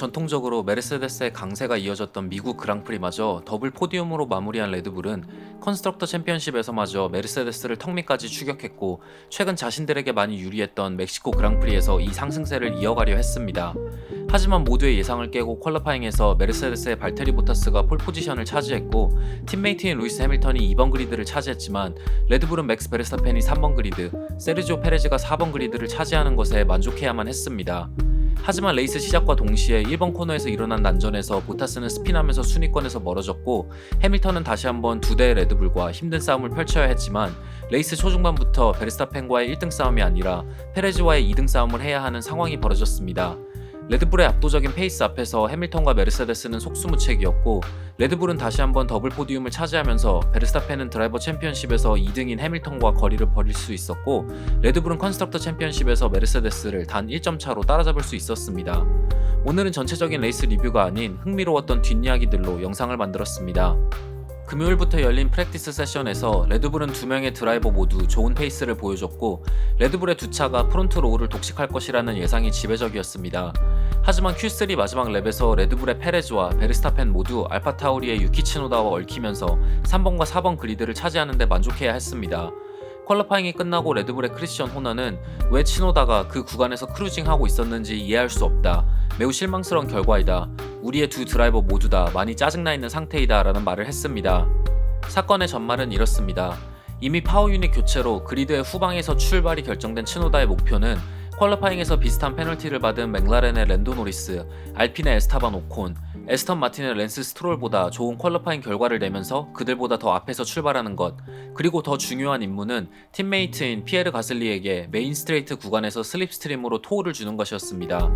전통적으로 메르세데스의 강세가 이어졌던 미국 그랑프리마저 더블 포디움으로 마무리한 레드불은 컨스트럭터 챔피언십에서마저 메르세데스를 턱 밑까지 추격했고, 최근 자신들에게 많이 유리했던 멕시코 그랑프리에서 이 상승세를 이어가려 했습니다. 하지만 모두의 예상을 깨고 퀄리파잉에서 메르세데스의 발테리 보타스가 폴 포지션을 차지했고, 팀메이트인 루이스 해밀턴이 2번 그리드를 차지했지만 레드불은 맥스 베르스타펜이 3번 그리드, 세르지오 페레즈가 4번 그리드를 차지하는 것에 만족해야만 했습니다. 하지만 레이스 시작과 동시에 1번 코너에서 일어난 난전에서 보타스는 스핀하면서 순위권에서 멀어졌고, 해밀턴은 다시 한번 두 대의 레드불과 힘든 싸움을 펼쳐야 했지만 레이스 초중반부터 베르스타펜과의 1등 싸움이 아니라 페레즈와의 2등 싸움을 해야 하는 상황이 벌어졌습니다. 레드불의 압도적인 페이스 앞에서 해밀턴과 메르세데스는 속수무책이었고, 레드불은 다시 한번 더블 포디움을 차지하면서 베르스타펜은 드라이버 챔피언십에서 2등인 해밀턴과 거리를 벌일 수 있었고, 레드불은 컨스트럭터 챔피언십에서 메르세데스를 단 1점 차로 따라잡을 수 있었습니다. 오늘은 전체적인 레이스 리뷰가 아닌 흥미로웠던 뒷이야기들로 영상을 만들었습니다. 금요일부터 열린 프랙티스 세션에서 레드불은 두 명의 드라이버 모두 좋은 페이스를 보여줬고, 레드불의 두 차가 프론트 로우를 독식할 것이라는 예상이 지배적이었습니다. 하지만 Q3 마지막 랩에서 레드불의 페레즈와 베르스타펜 모두 알파 타우리의 유키 치노다와 얽히면서 3번과 4번 그리드를 차지하는 데 만족해야 했습니다. 퀄리파잉이 끝나고 레드불의 크리스천 호너는 왜 치노다가 그 구간에서 크루징하고 있었는지 이해할 수 없다. 매우 실망스러운 결과이다. 우리의 두 드라이버 모두 다 많이 짜증나 있는 상태이다 라는 말을 했습니다. 사건의 전말은 이렇습니다. 이미 파워 유닛 교체로 그리드의 후방에서 출발이 결정된 치노다의 목표는 퀄리파잉에서 비슷한 페널티를 받은 맥라렌의 랜도 노리스, 알핀의 에스타반 오콘, 에스턴 마틴의 랜스 스트롤보다 좋은 퀄리파잉 결과를 내면서 그들보다 더 앞에서 출발하는 것, 그리고 더 중요한 임무는 팀메이트인 피에르 가슬리에게 메인 스트레이트 구간에서 슬립스트림으로 토우를 주는 것이었습니다.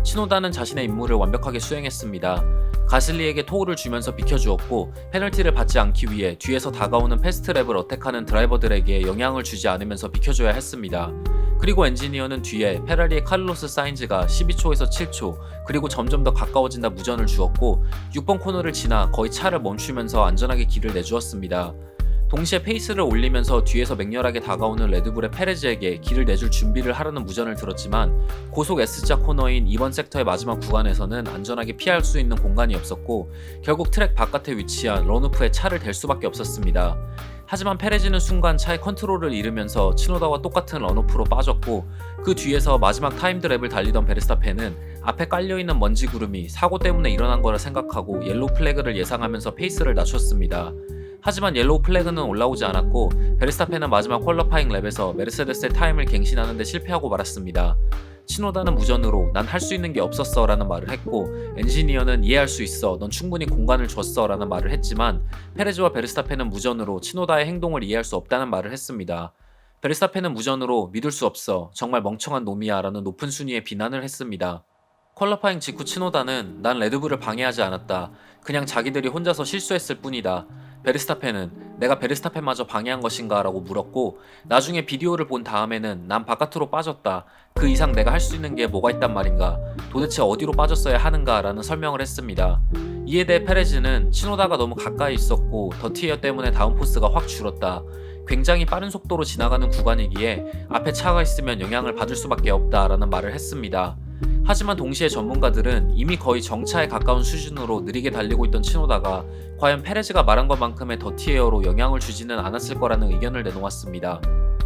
치노다는 자신의 임무를 완벽하게 수행했습니다. 가슬리에게 토우를 주면서 비켜주었고, 페널티를 받지 않기 위해 뒤에서 다가오는 패스트랩을 어택하는 드라이버들에게 영향을 주지 않으면서 비켜줘야 했습니다. 그리고 엔지니어는 뒤에 페라리의 카를로스 사인즈가 12초에서 7초, 그리고 점점 더 가까워진다 무전을 주었고, 6번 코너를 지나 거의 차를 멈추면서 안전하게 길을 내주었습니다. 동시에 페이스를 올리면서 뒤에서 맹렬하게 다가오는 레드불의 페레즈에게 길을 내줄 준비를 하라는 무전을 들었지만, 고속 S자 코너인 2번 섹터의 마지막 구간에서는 안전하게 피할 수 있는 공간이 없었고, 결국 트랙 바깥에 위치한 런오프에 차를 댈 수밖에 없었습니다. 하지만 페레즈는 순간 차의 컨트롤을 잃으면서 치노다와 똑같은 런오프로 빠졌고, 그 뒤에서 마지막 타임드 랩을 달리던 베르스타펜은 앞에 깔려있는 먼지 구름이 사고 때문에 일어난 거라 생각하고 옐로우 플래그를 예상하면서 페이스를 낮췄습니다. 하지만 옐로우 플래그는 올라오지 않았고, 베르스타펜은 마지막 퀄리파잉 랩에서 메르세데스의 타임을 갱신하는 데 실패하고 말았습니다. 치노다는 무전으로 난 할 수 있는 게 없었어 라는 말을 했고, 엔지니어는 이해할 수 있어, 넌 충분히 공간을 줬어 라는 말을 했지만, 페레즈와 베르스타펜은 무전으로 치노다의 행동을 이해할 수 없다는 말을 했습니다. 베르스타펜은 무전으로 믿을 수 없어, 정말 멍청한 놈이야 라는 높은 순위의 비난을 했습니다. 퀄리파잉 직후 치노다는 난 레드불을 방해하지 않았다. 그냥 자기들이 혼자서 실수했을 뿐이다. 베르스타펜은 내가 베르스타펜마저 방해한 것인가 라고 물었고, 나중에 비디오를 본 다음에는 난 바깥으로 빠졌다. 그 이상 내가 할 수 있는 게 뭐가 있단 말인가. 도대체 어디로 빠졌어야 하는가 라는 설명을 했습니다. 이에 대해 페레즈는 치노다가 너무 가까이 있었고 더티에어 때문에 다운포스가 확 줄었다. 굉장히 빠른 속도로 지나가는 구간이기에 앞에 차가 있으면 영향을 받을 수밖에 없다 라는 말을 했습니다. 하지만 동시에 전문가들은 이미 거의 정차에 가까운 수준으로 느리게 달리고 있던 치노다가 과연 페레즈가 말한 것만큼의 더티에어로 영향을 주지는 않았을 거라는 의견을 내놓았습니다.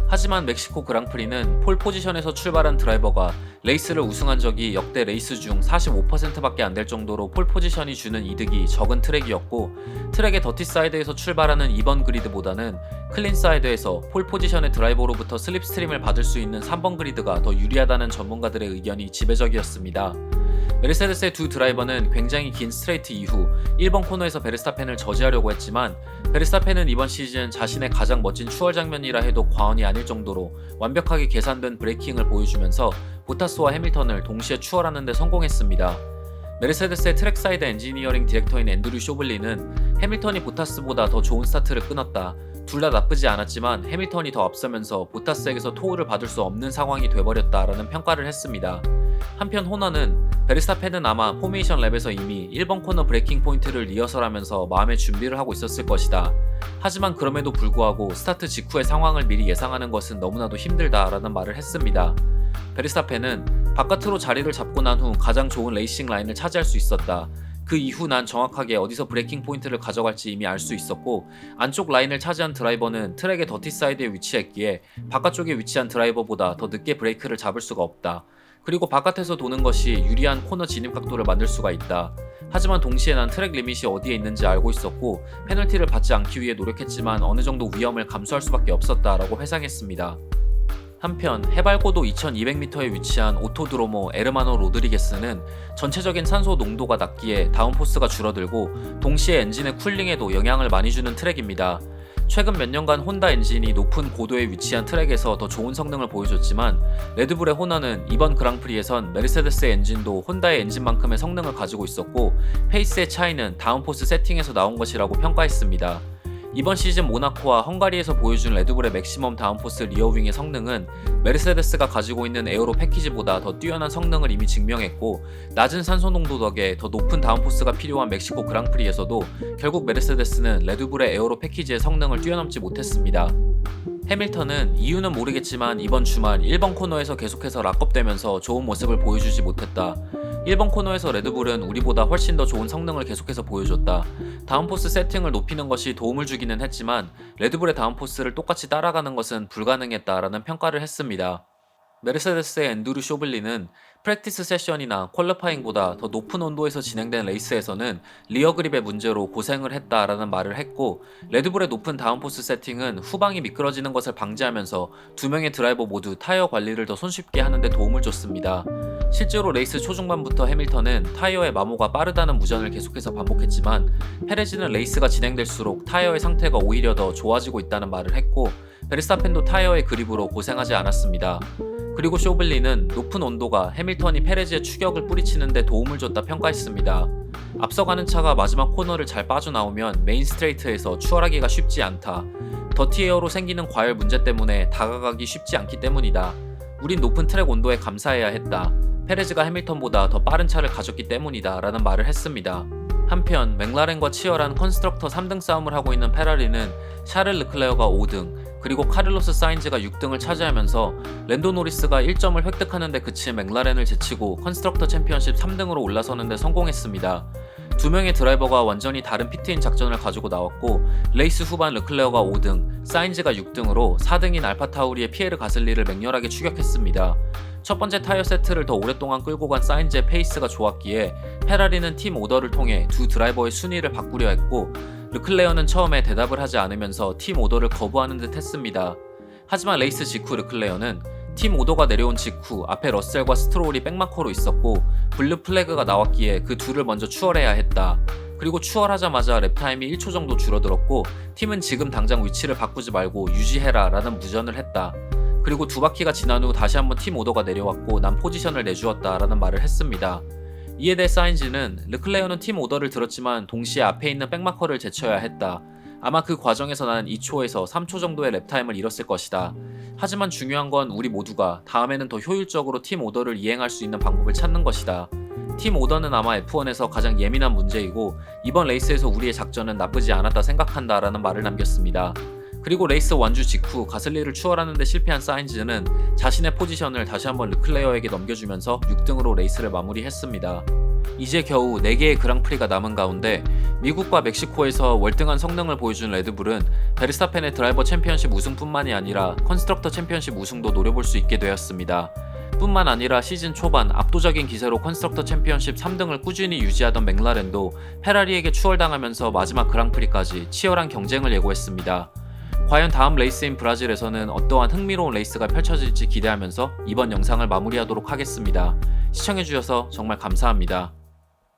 하지만 멕시코 그랑프리는 폴 포지션에서 출발한 드라이버가 레이스를 우승한 적이 역대 레이스 중 45%밖에 안 될 정도로 폴 포지션이 주는 이득이 적은 트랙이었고, 트랙의 더티 사이드에서 출발하는 2번 그리드보다는 클린 사이드에서 폴 포지션의 드라이버로부터 슬립스트림을 받을 수 있는 3번 그리드가 더 유리하다는 전문가들의 의견이 지배적이었습니다. 메르세데스의 두 드라이버는 굉장히 긴 스트레이트 이후 1번 코너에서 베르스타펜을 저지하려고 했지만, 베르스타펜은 이번 시즌 자신의 가장 멋진 추월 장면이라 해도 과언이 아닐 정도로 완벽하게 계산된 브레이킹을 보여주면서 보타스와 해밀턴을 동시에 추월하는 데 성공했습니다. 메르세데스의 트랙사이드 엔지니어링 디렉터인 앤드류 쇼블리는 해밀턴이 보타스보다 더 좋은 스타트를 끊었다. 둘 다 나쁘지 않았지만 해밀턴이 더 앞서면서 보타스에게서 토우를 받을 수 없는 상황이 돼버렸다라는 평가를 했습니다. 한편 호너는 베르스타펜은 아마 포메이션 랩에서 이미 1번 코너 브레이킹 포인트를 리허설하면서 마음의 준비를 하고 있었을 것이다. 하지만 그럼에도 불구하고 스타트 직후의 상황을 미리 예상하는 것은 너무나도 힘들다라는 말을 했습니다. 베르스타펜은 바깥으로 자리를 잡고 난 후 가장 좋은 레이싱 라인을 차지할 수 있었다. 그 이후 난 정확하게 어디서 브레이킹 포인트를 가져갈지 이미 알 수 있었고, 안쪽 라인을 차지한 드라이버는 트랙의 더티 사이드에 위치했기에 바깥쪽에 위치한 드라이버보다 더 늦게 브레이크를 잡을 수가 없다. 그리고 바깥에서 도는 것이 유리한 코너 진입 각도를 만들 수가 있다. 하지만 동시에 난 트랙 리밋이 어디에 있는지 알고 있었고 페널티를 받지 않기 위해 노력했지만 어느 정도 위험을 감수할 수밖에 없었다라고 회상했습니다. 한편 해발고도 2200m에 위치한 오토드로모 에르마노 로드리게스는 전체적인 산소 농도가 낮기에 다운포스가 줄어들고 동시에 엔진의 쿨링에도 영향을 많이 주는 트랙입니다. 최근 몇 년간 혼다 엔진이 높은 고도에 위치한 트랙에서 더 좋은 성능을 보여줬지만 레드불의 호너는 이번 그랑프리에선 메르세데스의 엔진도 혼다의 엔진만큼의 성능을 가지고 있었고 페이스의 차이는 다운포스 세팅에서 나온 것이라고 평가했습니다. 이번 시즌 모나코와 헝가리에서 보여준 레드불의 맥시멈 다운포스 리어윙의 성능은 메르세데스가 가지고 있는 에어로 패키지보다 더 뛰어난 성능을 이미 증명했고 낮은 산소 농도 덕에 더 높은 다운포스가 필요한 멕시코 그랑프리에서도 결국 메르세데스는 레드불의 에어로 패키지의 성능을 뛰어넘지 못했습니다. 해밀턴은 이유는 모르겠지만 이번 주말 1번 코너에서 계속해서 락업되면서 좋은 모습을 보여주지 못했다. 1번 코너에서 레드불은 우리보다 훨씬 더 좋은 성능을 계속해서 보여줬다. 다운포스 세팅을 높이는 것이 도움을 주기는 했지만 레드불의 다운포스를 똑같이 따라가는 것은 불가능했다라는 평가를 했습니다. 메르세데스의 앤드류 쇼블리는 프랙티스 세션이나 퀄리파잉보다 더 높은 온도에서 진행된 레이스에서는 리어 그립의 문제로 고생을 했다라는 말을 했고 레드불의 높은 다운포스 세팅은 후방이 미끄러지는 것을 방지하면서 두 명의 드라이버 모두 타이어 관리를 더 손쉽게 하는데 도움을 줬습니다. 실제로 레이스 초중반부터 해밀턴은 타이어의 마모가 빠르다는 무전을 계속해서 반복했지만 페레즈는 레이스가 진행될수록 타이어의 상태가 오히려 더 좋아지고 있다는 말을 했고 베르스타펜도 타이어의 그립으로 고생하지 않았습니다. 그리고 쇼블리는 높은 온도가 해밀턴이 페레즈의 추격을 뿌리치는데 도움을 줬다 평가했습니다. 앞서가는 차가 마지막 코너를 잘 빠져나오면 메인 스트레이트에서 추월하기가 쉽지 않다. 더티 에어로 생기는 과열 문제 때문에 다가가기 쉽지 않기 때문이다. 우린 높은 트랙 온도에 감사해야 했다. 페레즈가 해밀턴보다 더 빠른 차를 가졌기 때문이다 라는 말을 했습니다. 한편 맥라렌과 치열한 컨스트럭터 3등 싸움을 하고 있는 페라리는 샤를 르클레어가 5등 그리고 카를로스 사인즈가 6등을 차지하면서 랜도 노리스가 1점을 획득하는 데 그친 맥라렌을 제치고 컨스트럭터 챔피언십 3등으로 올라서는 데 성공했습니다. 두 명의 드라이버가 완전히 다른 피트인 작전을 가지고 나왔고 레이스 후반 르클레어가 5등, 사인즈가 6등으로 4등인 알파타우리의 피에르 가슬리를 맹렬하게 추격했습니다. 첫 번째 타이어 세트를 더 오랫동안 끌고 간 사인즈의 페이스가 좋았기에 페라리는 팀 오더를 통해 두 드라이버의 순위를 바꾸려 했고 르클레어는 처음에 대답을 하지 않으면서 팀 오더를 거부하는 듯 했습니다. 하지만 레이스 직후 르클레어는 팀 오더가 내려온 직후 앞에 러셀과 스트롤이 백마커로 있었고 블루 플래그가 나왔기에 그 둘을 먼저 추월해야 했다. 그리고 추월하자마자 랩타임이 1초 정도 줄어들었고 팀은 지금 당장 위치를 바꾸지 말고 유지해라 라는 무전을 했다. 그리고 두 바퀴가 지난 후 다시 한번 팀 오더가 내려왔고 난 포지션을 내주었다 라는 말을 했습니다. 이에 대해 사인즈는 르클레어는 팀 오더를 들었지만 동시에 앞에 있는 백마커를 제쳐야 했다. 아마 그 과정에서 나는 2초에서 3초 정도의 랩타임을 잃었을 것이다. 하지만 중요한 건 우리 모두가 다음에는 더 효율적으로 팀 오더를 이행할 수 있는 방법을 찾는 것이다. 팀 오더는 아마 F1에서 가장 예민한 문제이고 이번 레이스에서 우리의 작전은 나쁘지 않았다 생각한다 라는 말을 남겼습니다. 그리고 레이스 완주 직후 가슬리를 추월하는 데 실패한 사인즈는 자신의 포지션을 다시 한번 르클레어에게 넘겨주면서 6등으로 레이스를 마무리했습니다. 이제 겨우 4개의 그랑프리가 남은 가운데 미국과 멕시코에서 월등한 성능을 보여준 레드불은 베르스타펜의 드라이버 챔피언십 우승뿐만이 아니라 컨스트럭터 챔피언십 우승도 노려볼 수 있게 되었습니다. 뿐만 아니라 시즌 초반 압도적인 기세로 컨스트럭터 챔피언십 3등을 꾸준히 유지하던 맥라렌도 페라리에게 추월당하면서 마지막 그랑프리까지 치열한 경쟁을 예고했습니다. 과연 다음 레이스인 브라질에서는 어떠한 흥미로운 레이스가 펼쳐질지 기대하면서 이번 영상을 마무리하도록 하겠습니다. 시청해주셔서 정말 감사합니다.